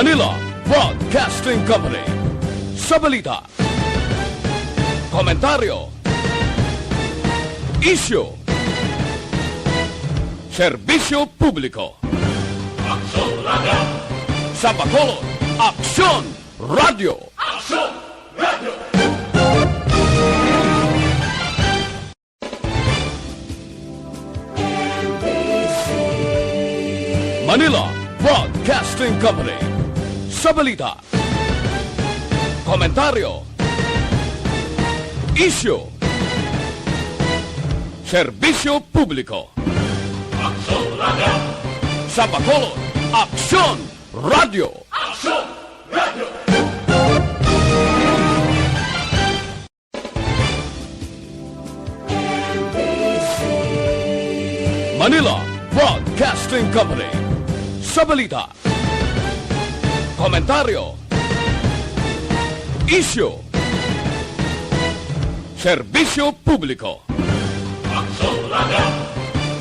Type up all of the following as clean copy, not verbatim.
Manila Broadcasting Company. Sa balita, komentaryo, isyu, serbisyo publiko. Aksyon Radio! Sa Bacolod, Aksyon Radio! Aksyon Radio! Manila Broadcasting Company. Sa balita, komentaryo, isyu, serbisyo publiko. Aksyon Radio! Sa Bacolod, Aksyon Radio! Aksyon Radio! Manila Broadcasting Company. Sa balita, komentaryo, isyu, serbisyo publiko. Aksyon Radio!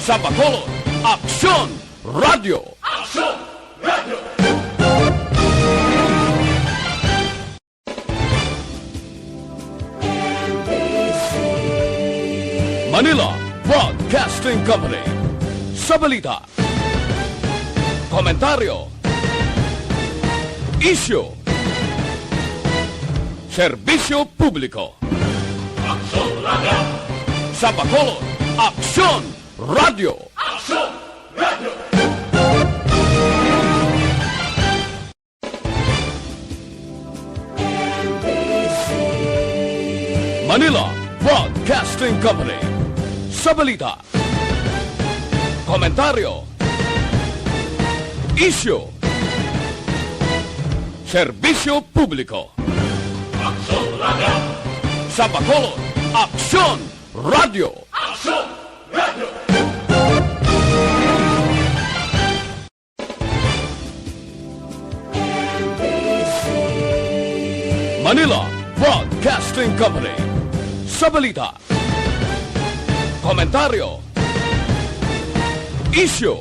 Sa Bacolod, Aksyon Radio! Aksyon Radio! Manila Broadcasting Company. Sa balita, komentaryo, isyu, serbisyo publiko. Aksyon Radio! Sa Bacolod, Aksyon Radio! Aksyon Radio! Manila Broadcasting Company. Sa balita, komentaryo, isyu, serbisyo publiko. Aksyon Radio! Sa Bacolod, Aksyon Radio! Aksyon Radio! Manila Broadcasting Company. Sa balita, komentaryo, isyu,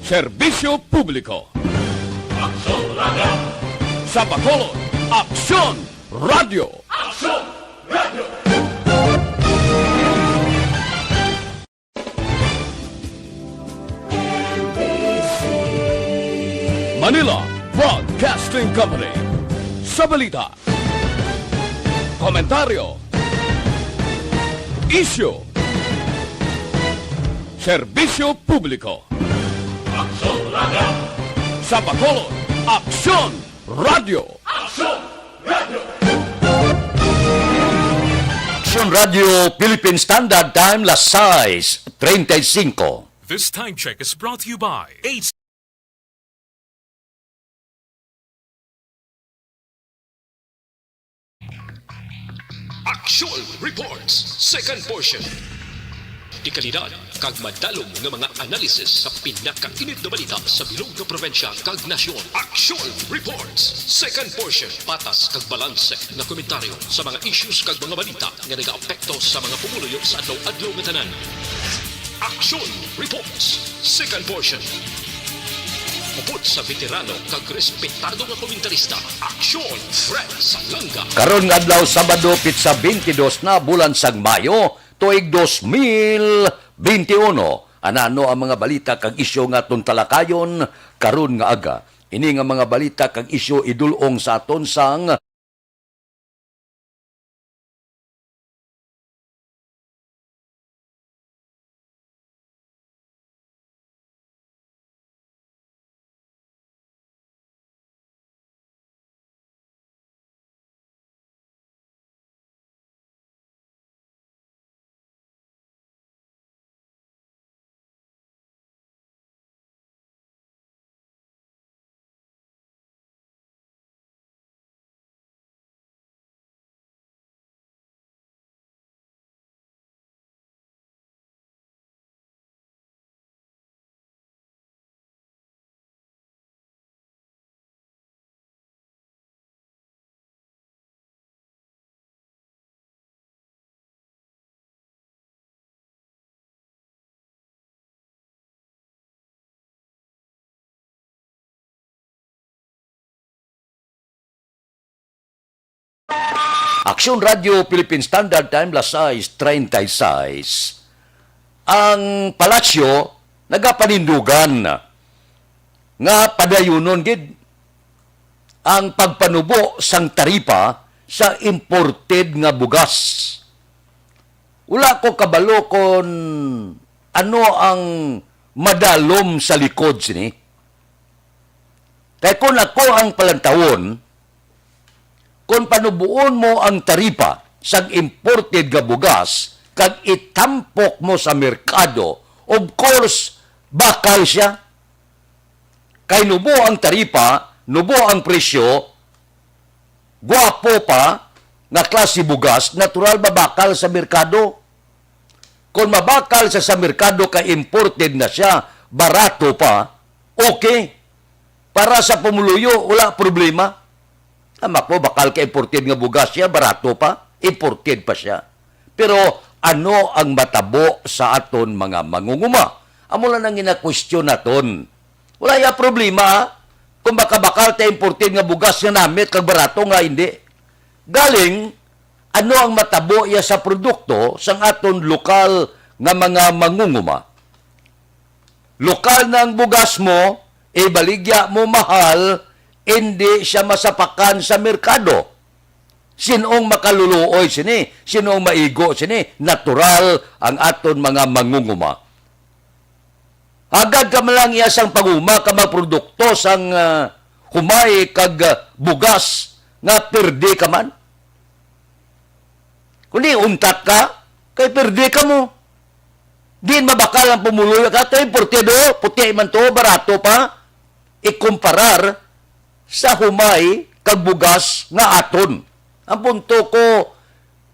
serbisyo publiko. Aksyon Radio! Sa Bacolod, Aksyon Radio! Aksyon Radio! Manila Broadcasting Company. Sa balita, komentaryo, isyu, serbisyo publiko. Aksyon Radio! Sa Bacolod, Aksyon Radio! Aksyon Radio! Aksyon Radio Philippine Standard Time, las 6:35. This time check is brought to you by AC. Action Reports, second portion. Di kalidad, kag madalong ng mga analisis sa pinakainit na balita sa bilog na probensya kag nasyon. Action Reports, second portion. Patas kag balanse na komentaryo sa mga issues kag mga balita nga nag-aapekto sa mga pumuluyo sa adlaw-adlaw nga tanan. Action Reports, second portion. Upod sa veterano kag respetado nga komentarista, Aksyon Fred Salanga. Karon nga adlaw Sabado pitsa 22 na bulan sang Mayo tuig 2021. Anano ang mga balita kag isyu nga tuntalakayon karon nga aga. Ini nga mga balita kag isyu idulong sa aton sang Aksyon Radio Philippine Standard Time, las 6:36. Ang palasyo, nagapanindugan nga padayunon gid ang pagpanubo sang taripa sa imported nga bugas. Wala ko kabalo kon ano ang madalom sa likod sini. Kaya kung ako ang palantawon, kung panubuon mo ang taripa sa imported nga bugas, kag itampok mo sa merkado, of course, bakal siya. Kay nubo ang taripa, nubo ang presyo, guwapo pa, nga klase bugas, natural babakal sa merkado. Kung mabakal sa merkado, kay imported na siya, barato pa, okay. Para sa pumuluyo, wala problema. Tama ko, bakal ka imported nga bugas siya, barato pa, imported pa siya. Pero ano ang matabo sa aton mga mangunguma? Amo lang nang ina-question naton. Wala ya problema, kung baka bakal ta imported nga bugas nga namit, kag barato nga hindi. Galing, ano ang matabo ya sa produkto sang aton lokal nga mga mangunguma? Lokal na ang bugas mo, baligya mo mahal, hindi siya masapakan sa merkado. Sinong makaluluoy sini? Sinong maigo sini? Natural ang aton mga mangunguma. Agad ka malang iya sang paguma ka magprodukto sang humay kag bugas nga perde ka man. Kundi untat ka, kay perde ka mo. Di mabakal ang pumuluyo ka, kay portedo, puti man to, barato pa, ikumparar sa humay kag bugas nga aton. Ang punto ko,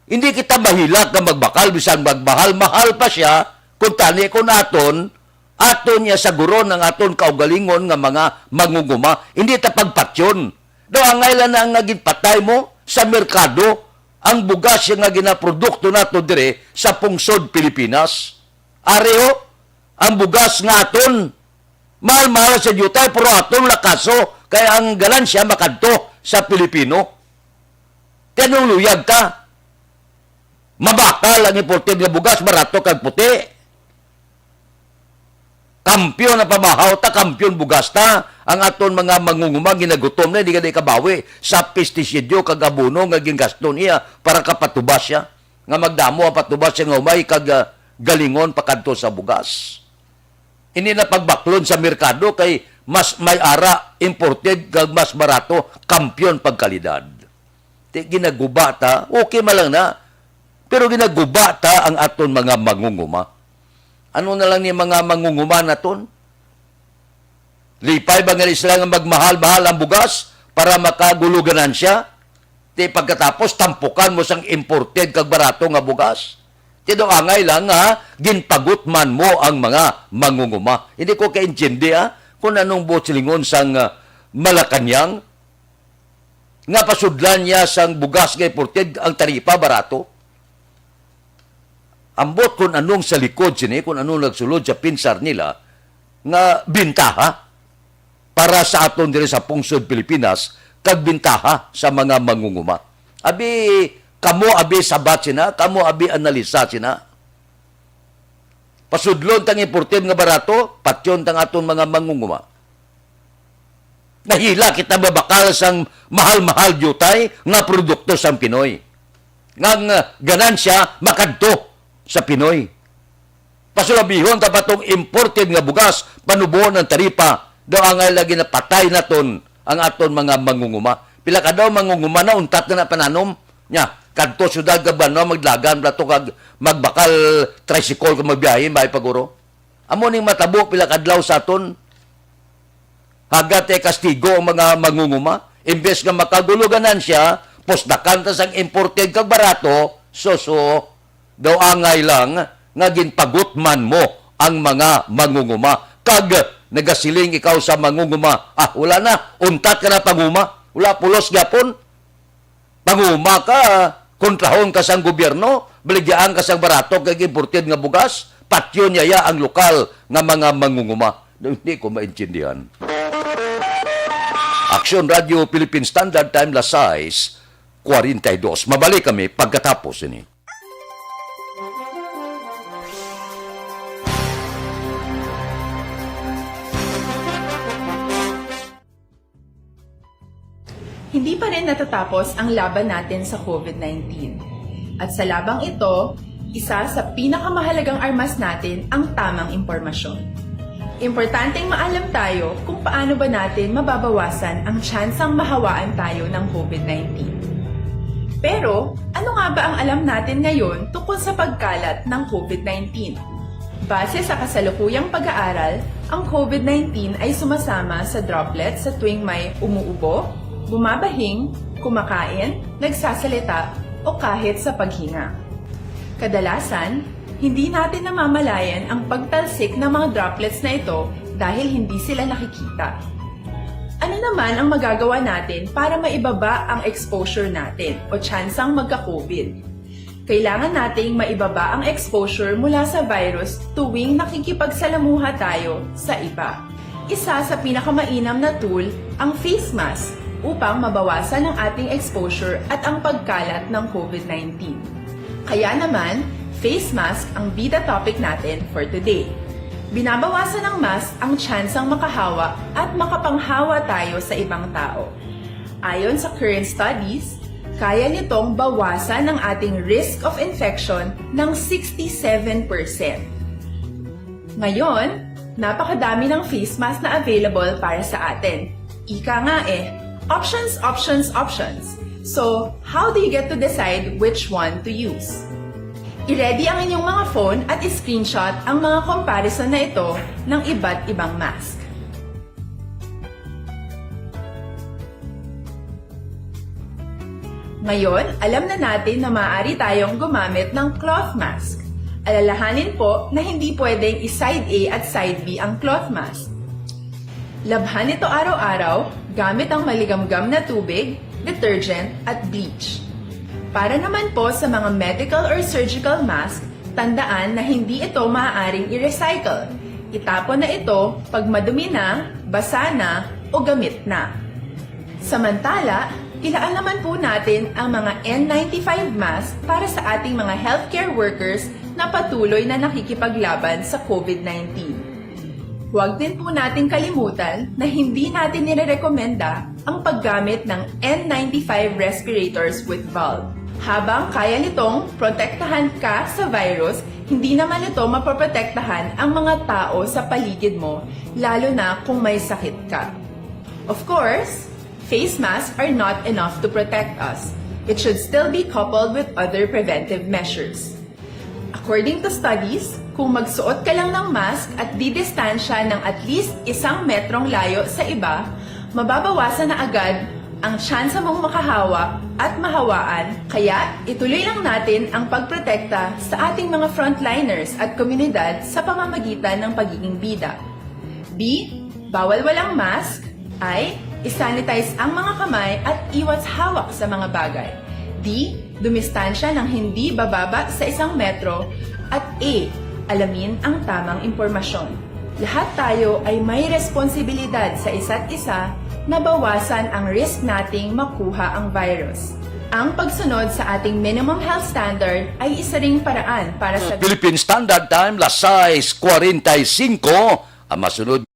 hindi kita mahilak na magbakal, bisan magbahal, mahal pa siya, kung tani ko naton, aton niya sa guro ng aton kaugalingon nga mga mangunguma, hindi ta pagpatyon. Daw ang ngailan na ang naging patay mo sa merkado, ang bugas yung nga ginaprodukto nato dire sa pungsod Pilipinas. Areo, ang bugas nga aton, mahal-mahal sa jutay, pero aton lakaso, kaya ang ganansya makadto sa Pilipino. Tanong luyag ta. Mabakal ang imported nga bugas, barato kag puti. Kampiyon na pamahaw ta, kampiyon bugas ta. Ang aton mga mangungumang ginagutom na, hindi ka kabawi sa pestisidyo kag abono nga gingasto niya para kapatubas siya. Nga magdamo ang patubas siya nga umay kag galingon pakadto sa bugas. Hindi na pagbaklon sa merkado kay mas may ara imported kag mas barato, kampiyon pagkalidad. Ginaguba ta, okay malang na. Pero ginaguba ta ang aton mga mangunguma. Ano na lang ni mga mangunguma naton? Lipay ba nga sila nga magmahal-mahal ang bugas para makaguluganan siya? Pagkatapos, tampukan mo sang imported kag barato nga bugas. Tido angay lang nga, ginpagut man mo ang mga mangunguma. Hindi ko kaintindi kung anong botsilingon sang Malacanang, nga pasudlan niya sang bugas nga imported, ang taripa barato. Ambot kung anong sa likod sini, kung anong nagsulod sa pinsar nila, nga bintaha para sa aton dire sa pungsod Pilipinas, kag bintaha sa mga mangunguma. Abi, kamo abi sabat sina, kamo abi analisa sina. Pasudlon tang imported nga barato, patyon tang aton mga mangunguma. Nahila kita babakal sang mahal-mahal jutay nga produkto sang Pinoy. Nga ganansya makadto sa Pinoy. Pasulabihon ta patong imported nga bugas, panubuon ng taripa, daw angay lagi na patay naton ang aton mga mangunguma. Pila ka daw mangunguma na untat na pananom nya kadto syudad ka ba no maglagan plato kag magbakal tricycle kag magbiyahe bay paguro. Amo ning matabo pila kadlaw sa aton. Hagat kastigo ang mga mangunguma. Imbes nga makaguluganan siya, posdakan ta sang imported kag barato, so daw angay lang nga ginpagut man mo ang mga mangunguma. Kag nagasiling ikaw sa mangunguma, wala na, untat ka na panguma, wala pulos gapon. Panguma ka, kontrahon ka sang gobyerno, baligyaan ka sang barato kag imported nga bugas, patyon niya ang lokal nga mga mangunguma. Hindi ko maintindihan. Aksyon Radio Philippine Standard Time, las 6, 42. Mabalik kami pagkatapos ini. Hindi pa rin natatapos ang laban natin sa COVID-19. At sa labang ito, isa sa pinakamahalagang armas natin ang tamang impormasyon. Importanteng maalam tayo kung paano ba natin mababawasan ang tsansang mahawaan tayo ng COVID-19. Pero, ano nga ba ang alam natin ngayon tungkol sa pagkalat ng COVID-19? Base sa kasalukuyang pag-aaral, ang COVID-19 ay sumasama sa droplets sa tuwing may umuubo, bumabahing, kumakain, nagsasalita, o kahit sa paghinga. Kadalasan, hindi natin namamalayan ang pagtalsik ng mga droplets na ito dahil hindi sila nakikita. Ano naman ang magagawa natin para maibaba ang exposure natin o tsansang magka-COVID? Kailangan nating maibaba ang exposure mula sa virus tuwing nakikipagsalamuha tayo sa iba. Isa sa pinakamainam na tool ang face mask upang mabawasan ang ating exposure at ang pagkalat ng COVID-19. Kaya naman, face mask ang bida topic natin for today. Binabawasan ng mask ang tsansang makahawa at makapanghawa tayo sa ibang tao. Ayon sa current studies, kaya nitong bawasan ang ating risk of infection ng 67%. Ngayon, napakadami ng face mask na available para sa atin. Ika nga options, options, options. So, how do you get to decide which one to use? I-ready ang inyong mga phone at i-screenshot ang mga comparison na ito ng iba't ibang mask. Ngayon, alam na natin na maaari tayong gumamit ng cloth mask. Alalahanin po na hindi pwedeng i-side A at side B ang cloth mask. Labhan ito araw-araw gamit ang maligamgam na tubig, detergent at bleach. Para naman po sa mga medical or surgical mask, tandaan na hindi ito maaaring i-recycle. Itapon na ito pag madumi na, basa na, o gamit na. Samantala, ilaan naman po natin ang mga N95 mask para sa ating mga healthcare workers na patuloy na nakikipaglaban sa COVID-19. Huwag din po natin kalimutan na hindi natin nirerekomenda ang paggamit ng N95 respirators with valve. Habang kaya nitong protektahan ka sa virus, hindi naman ito mapoprotektahan ang mga tao sa paligid mo, lalo na kung may sakit ka. Of course, face masks are not enough to protect us. It should still be coupled with other preventive measures. According to studies, kung magsuot ka lang ng mask at didistansya ng at least 1 metrong layo sa iba, mababawasan na agad ang tsansa mong makahawa at mahawaan. Kaya ituloy lang natin ang pagprotekta sa ating mga frontliners at komunidad sa pamamagitan ng pagiging bida. B. Bawal walang mask. I. Isanitize ang mga kamay at iwas hawak sa mga bagay. D. Dumistansya ng hindi bababa sa 1 metro. At A. Alamin ang tamang impormasyon. Lahat tayo ay may responsibilidad sa isa't isa na bawasan ang risk nating makuha ang virus. Ang pagsunod sa ating minimum health standard ay isa ring paraan para sa Philippine Standard Time, las 6:45. Ang masunod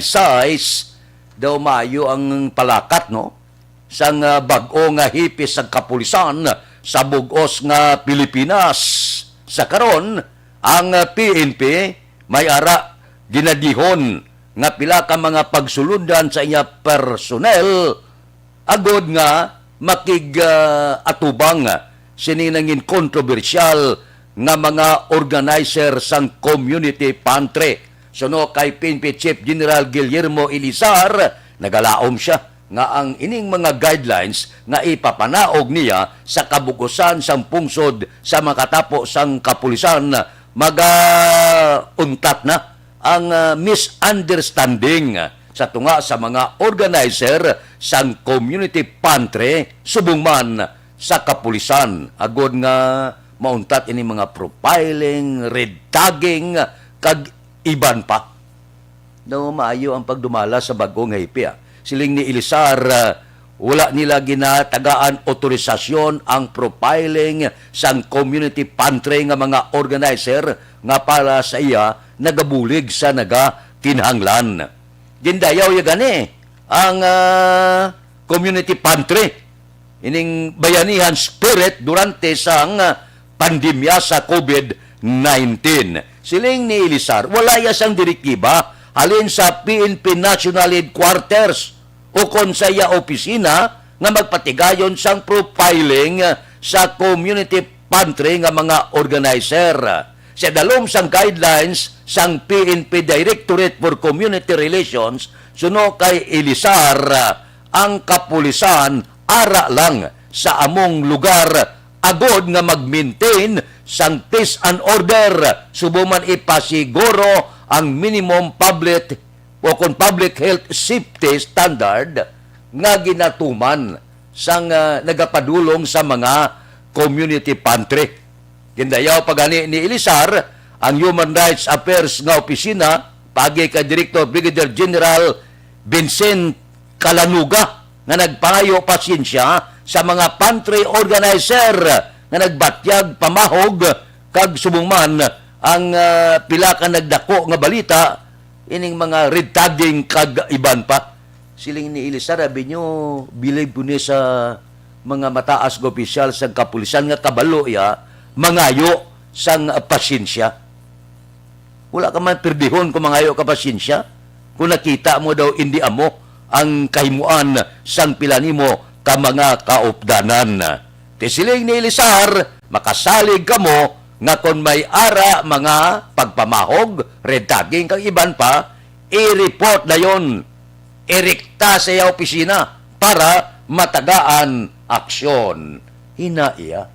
size daw maayo ang palakat no sang bag-o nga hipis sa kapulisan sa bug-os nga Pilipinas. Sa karon ang PNP may ara ginadihon nga pila ka mga pagsulundan sa iya personnel agod nga atubang sininangin kontrobersyal nga mga organizer sang community pantry. Suno kay PNP Chief General Guillermo Elizar, nagalaom siya nga ang ining mga guidelines nga ipapanaog niya sa kabukusan sang pungsod sa makatapo sang kapulisan untat na ang misunderstanding sa tunga sa mga organizer sang community pantry subong man sa kapulisan. Agod nga mauntat ini mga profiling, red tagging, kag iban pa. No, maayo ang pagdumala sa bagong hipi. Siling ni Elizar, wala nila ginatagaan otorisasyon ang profiling sang community pantry nga mga organizer nga para sa iya nagabulig sa kinahanglan. Gindayaw ya gani ang community pantry ining bayanihan spirit durante sang pandemya sa COVID-19. Siling ni Elizar, wala ya sang direktiba halin sa PNP National Headquarters o konsaya opisina nga magpatigayon sang profiling sa community pantry nga mga organizer. Sa dalom sang guidelines sang PNP Directorate for Community Relations, suno kay Elizar, ang kapulisan ara lang sa among lugar agod nga mag-maintain sang peace and order subuman ipasiguro ang minimum public health safety standard nga ginatuman sang nagapadulong sa mga community pantry. Gindayaw pagani ni Elizar, ang Human Rights Affairs nga opisina pagi kay Director Brigadier General Vincent Calanuga nga nagpangayo pasensya sa mga pantry organizer nga nagbatyag pamahog kag subong man ang pila ka nagdako nga balita ining mga red tagging kag iban pa. Siling ni Elizar, sabi nyo, believe po niya sa mga mataas nga opisyal sa kapulisan nga kabalo ya mangayo sang pasensya. Wala ka man perdihon kung mangayo ka pasensya. Kung nakita mo daw hindi amo ang kahimuan sang pila nimo ka mga kaupdanan. Tisiling ni Elizar, makasalig ka mo nga kung may ara mga pagpamahog, red tagging kang iban pa, i-report na yon, irekta sa iya opisina para matagaan aksyon. Hinaiya,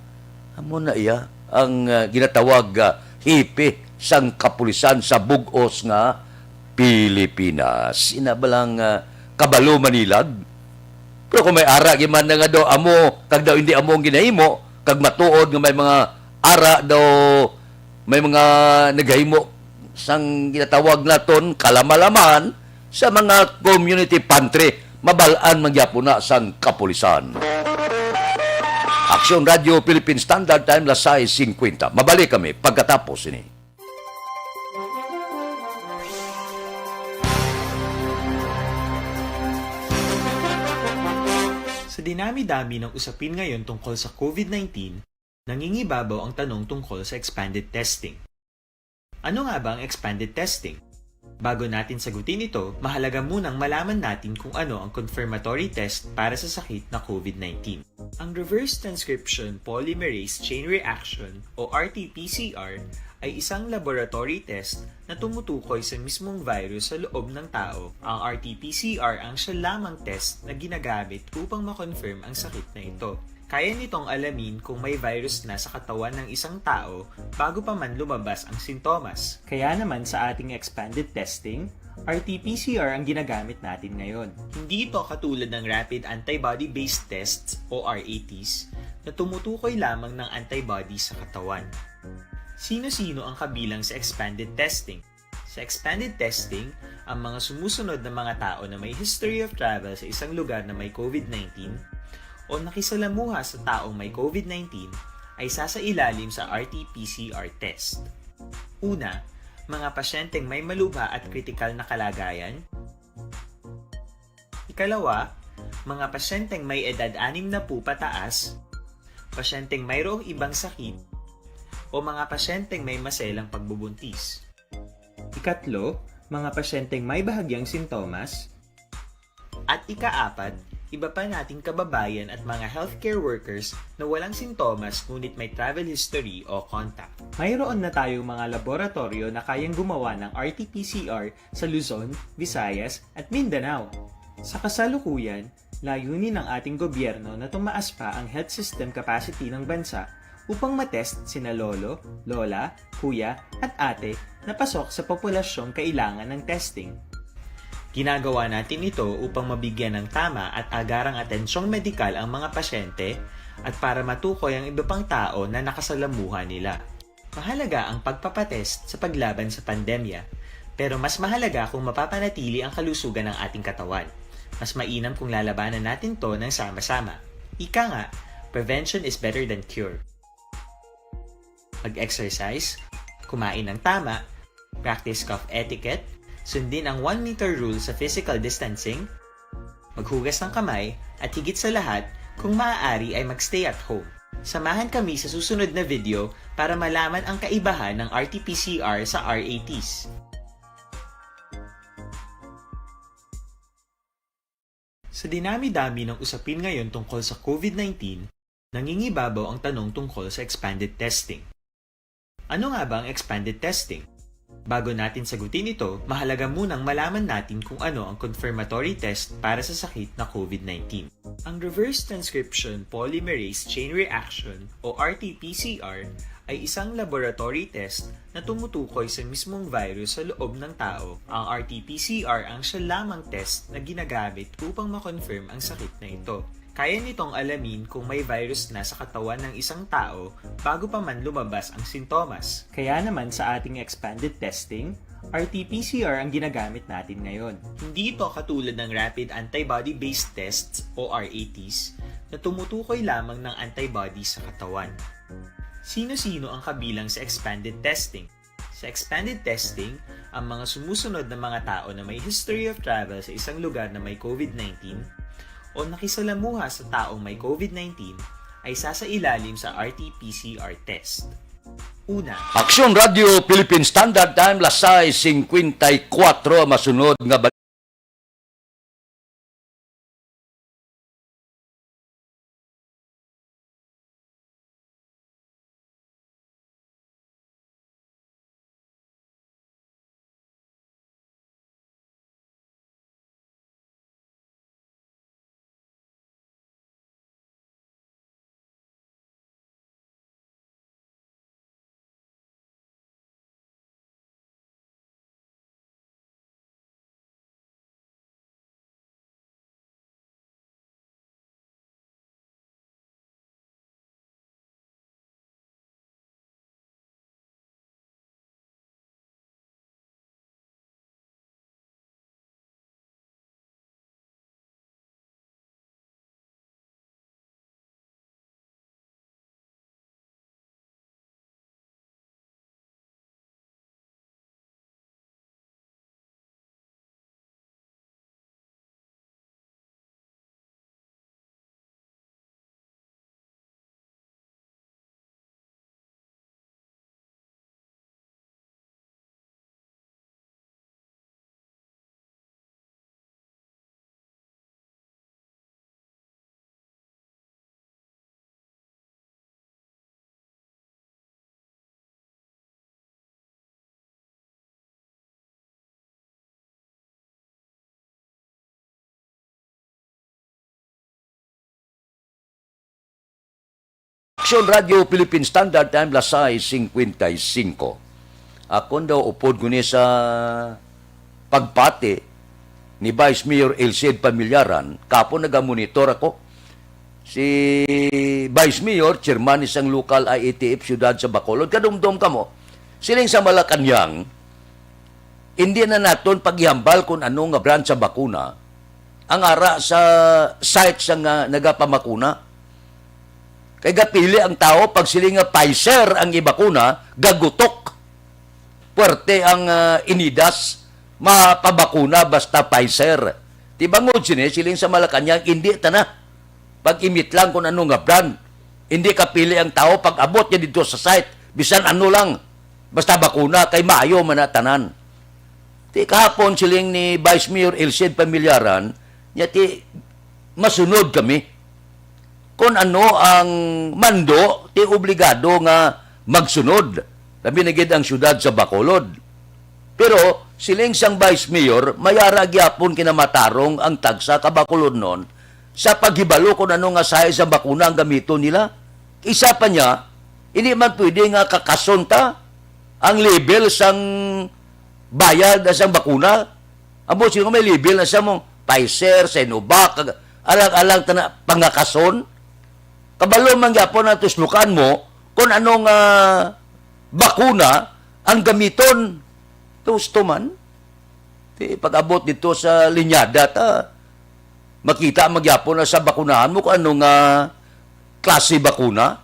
amo na iya ang ginatawag hipi sang kapulisan sa bugos nga Pilipinas. Inabalang kabalo Manilag. Pero kung may ara giman na nga daw amo, kag daw hindi amo ang ginahimo, kag matuod nga may mga ara daw, may mga naghahimo sang ginatawag naton kalamalaman sa mga community pantry, mabalaan magyapon na sang kapulisan. Aksyon Radio Philippine Standard Time, las 6:50. Mabalik kami pagkatapos ini. Sa dinami-dami ng usapin ngayon tungkol sa COVID-19, nangingibabaw ang tanong tungkol sa expanded testing. Ano nga ba ang expanded testing? Bago natin sagutin ito, mahalaga munang malaman natin kung ano ang confirmatory test para sa sakit na COVID-19. Ang reverse transcription polymerase chain reaction o RT-PCR ay isang laboratory test na tumutukoy sa mismong virus sa loob ng tao. Ang RT-PCR ang siya lamang test na ginagamit upang makonfirm ang sakit na ito. Kaya nitong alamin kung may virus na sa katawan ng isang tao bago pa man lumabas ang sintomas. Kaya naman sa ating expanded testing, RT-PCR ang ginagamit natin ngayon. Hindi ito katulad ng Rapid Antibody-Based Tests o RATs na tumutukoy lamang ng antibodies sa katawan. Sino-sino ang kabilang sa expanded testing? Sa expanded testing, ang mga sumusunod na mga tao na may history of travel sa isang lugar na may COVID-19 o nakisalamuha sa taong may COVID-19 ay sasailalim sa RT-PCR test. Una, mga pasyenteng may malubha at kritikal na kalagayan. Ikalawa, mga pasyenteng may edad 60 pataas, pasyenteng mayroong ibang sakit, o mga pasyenteng may maselang pagbubuntis. Ikatlo, mga pasyenteng may bahagyang sintomas. At ikaapat, iba pa nating kababayan at mga healthcare workers na walang sintomas ngunit may travel history o contact. Mayroon na tayong mga laboratorio na kayang gumawa ng RT-PCR sa Luzon, Visayas at Mindanao. Sa kasalukuyan, layunin ng ating gobyerno na tumaas pa ang health system capacity ng bansa upang matest sina lolo, lola, kuya at ate na pasok sa populasyong kailangan ng testing. Ginagawa natin ito upang mabigyan ng tama at agarang atensyong medikal ang mga pasyente at para matukoy ang iba pang tao na nakasalamuha nila. Mahalaga ang pagpapatest sa paglaban sa pandemya, pero mas mahalaga kung mapapanatili ang kalusugan ng ating katawan. Mas mainam kung lalabanan natin to ng sama-sama. Ika nga, prevention is better than cure. Mag-exercise, kumain ng tama, practice cough etiquette, sundin ang 1 meter rule sa physical distancing, maghugas ng kamay, at higit sa lahat, kung maaari ay magstay at home. Samahan kami sa susunod na video para malaman ang kaibahan ng RT-PCR sa RATs. Sa dinami-dami ng usapin ngayon tungkol sa COVID-19, nangingibabaw ang tanong tungkol sa expanded testing. Ano nga ba ang expanded testing? Bago natin sagutin ito, mahalaga munang malaman natin kung ano ang confirmatory test para sa sakit na COVID-19. Ang reverse transcription polymerase chain reaction o RT-PCR ay isang laboratory test na tumutukoy sa mismong virus sa loob ng tao. Ang RT-PCR ang siya lamang test na ginagamit upang makonfirm ang sakit na ito. Kaya nitong alamin kung may virus na sa katawan ng isang tao bago pa man lumabas ang sintomas. Kaya naman sa ating expanded testing, RT-PCR ang ginagamit natin ngayon. Hindi ito katulad ng rapid antibody-based tests o RATs na tumutukoy lamang ng antibodies sa katawan. Sino-sino ang kabilang sa expanded testing? Sa expanded testing, ang mga sumusunod na mga tao na may history of travel sa isang lugar na may COVID-19 o nakisalamuha sa taong may COVID-19 ay sasailalim sa RT-PCR test. Una, Aksyon Radio Philippine Standard Time, lasay 54, masunod nga Aksyon Radio Philippine Standard Time, lasay 55. Akon daw upod guni sa pagpati ni Vice Mayor Elcid Pamilyaran, kapon nagamonitor ako. Si Vice Mayor, chairman isang local IATF siyudad sa Bacolod, kadumdum ka mo, siling sa Malacanang, hindi na naton paghihambal kung ano nga brand sa bakuna, ang ara sa site sa nga nagapamakuna. Kay gapili ang tao, pag sila nga Pfizer ang ibakuna, gagutok. Puwerte ang inidas, mapabakuna basta Pfizer. Tibangod siling sa Malacanang, hindi na. Pag imit lang kung ano nga brand, hindi kapili ang tao, pag abot niya dito sa site, bisan ano lang, basta bakuna, kay maayo manatanan. Ti kahapon siling ni Vice Mayor Elcid Pamilyaran, niya ti masunod kami. Kung ano ang mando, ti obligado nga magsunod. Labi na gid ang syudad sa Bacolod. Pero siling sang Vice Mayor, mayara gyapon kinamatarong ang tagsa ka Bacolod noon sa paghibalo kung ano nga sahe sa bakuna ang gamito nila. Isa pa niya, hindi man pwede nga kakasonta ang label sang bayad na sang bakuna. Amo sino may label na sa mong Pfizer, Sinovac, alang-alang pangakason. Kabalo man gyapon ang tuslukan mo kung anong bakuna ang gamiton. Gusto man. Pag-abot dito sa linyada, makita magyapon na sa bakunahan mo kung anong klase bakuna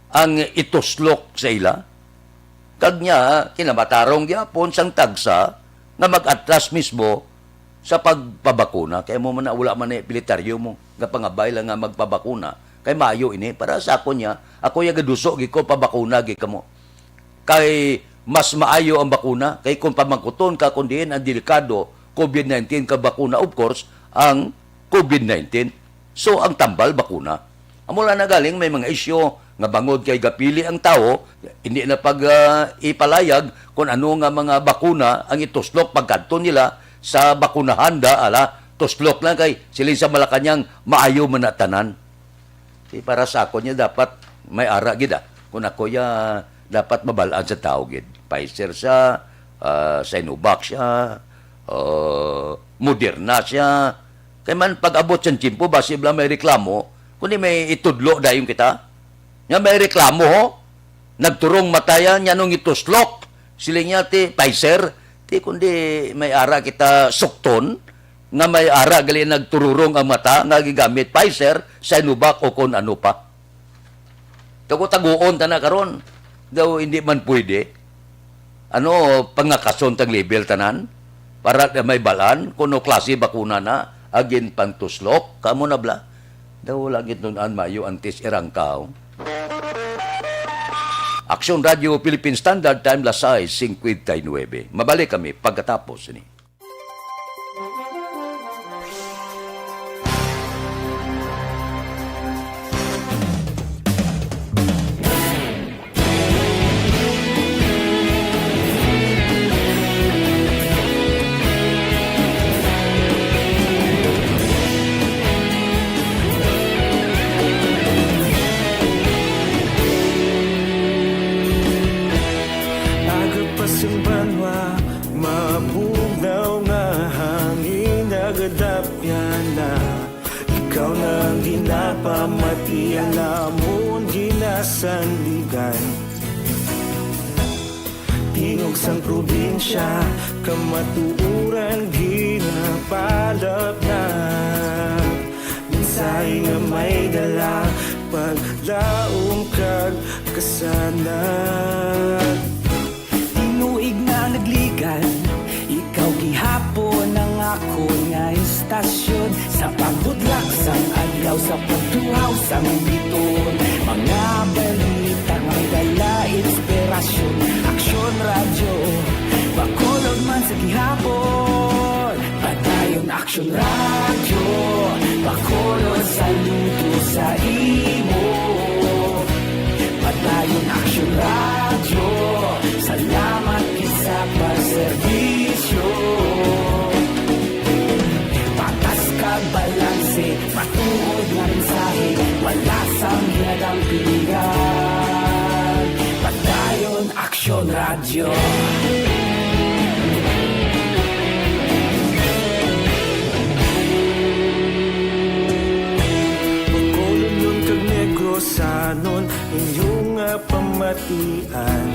ang ituslok sa ila. Kanya, kinamatarong gyapon sang tagsa na mag-atras mismo sa pagpabakuna. Kaya mo man na wala man pilitaryo mo nga pangabay lang nga magpabakuna. Kay mayo ini para sa ako niya, ako yung gaduso giko pabakuna gi kamo. Kay mas maayo ang bakuna kay kung pamangkuton ka kundi ang delikado COVID-19 ka bakuna, of course ang COVID-19. So ang tambal bakuna. Amula na galing may mga isyo nga bangod kay gapili ang tao, hindi na pag ipalayag kung ano nga mga bakuna ang ituslok pagkanto nila sa bakunahanda, tuslok lang kay sila sa Malacanang maayo manatanan. Para sa ako niya dapat may ara gida. Kung ako dapat mabalaan sa tao gid. Pfizer siya, Sinovac siya, Moderna siya. Kaya man pag-abot sa timpo, basi bla may reklamo, kundi may itudlo dayon kita. Nga may reklamo ho, nagturong matayan niya nung ituslok. Sila niya Pfizer, kundi may ara kita sukton, nga may ara gali nagtururong ang mata, nga gigamit Pfizer, Sinovac o kung ano pa. Tago-taguon ta na karon. Daw hindi man pwede. Pangakason tang label tanan para may balan kuno klase bakuna na agin pantuslok kamo na bla. Daw langit nun an mayo antes irangkaw. Aksyon Radio Philippine Standard Time Lasay 5:59. Mabalik kami pagkatapos ni. Ikaw nang ginapamati ang namon ginasandigan. Tingog sang probinsya, kamatuuran ginapalap na. Minsay nga may dala, paglaong kag kasanan. Tinuig na nagligan, ikaw gihapon ang ako nga istasyon. Sa pagbudlak sang adlaw, sa pagtuhaw sang biton. Mga balita may dala inspirasyon. Aksyon radyo, Bacolod man sa gihapon. Padayon Aksyon radyo, Bacolod saludo sa imo. Padayon Aksyon radyo, salamat isa pagserbisyo. Patas kag balanse, matuod nga mensahe, wala sang hinadang pilihan. Padayon Aksyon radyo. Bacolod nun kag Negrosanon, inyong pamatian.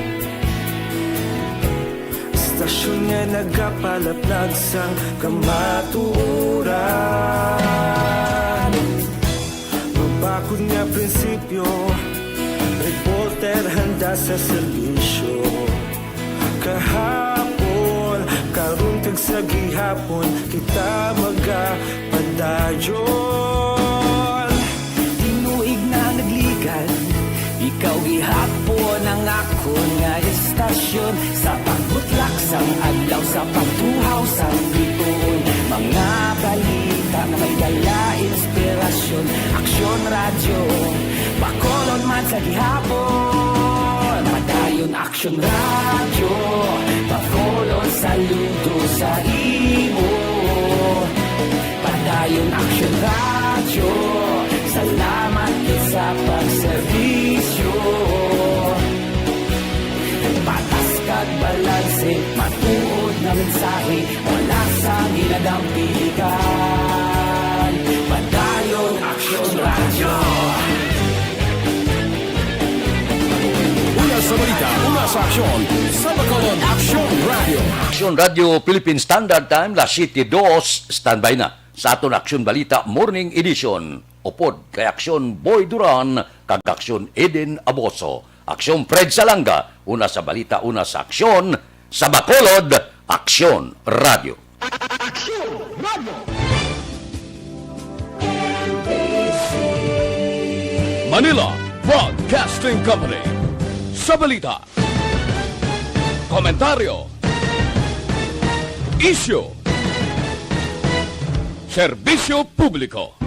Istasyon nga nagapalaplag sang kamatuuran. Mabakod nga prinsipyo, reporter handa sa serbisyo. Kahapon, karun kag sa gihapon, kita magapadayon. Tinuig na nagligan, ikaw gihapon ang ako nga istasyon. Sa pagbutlak sang adlaw, sa pagtuhaw sang biton. Mga balita na may dala inspirasyon. radyo. Bacolod man sa gihapon, padayon aksyon radyo. Bacolod saludo sa imo, padayon aksyon radyo. Salamat sa pagserbisyo. Patas kag balanse, matuod na mensahe, wala sa giladang pilikan. Padayon aksyon radyo. Una sa balita, una sa aksyon, sa Bacolod Aksyon Radio. Aksyon Radio Philippine Standard Time, La City 2, standby na sa aton Aksyon Balita Morning Edition. Upod kay Aksyon Boy Duran, kag Aksyon Eden Aboso. Aksyon Fred Salanga, una sa balita, una sa aksyon, sa Bacolod Aksyon Radio. Manila Broadcasting Company. Sa balita, komentaryo, isyu, serbisyo publiko.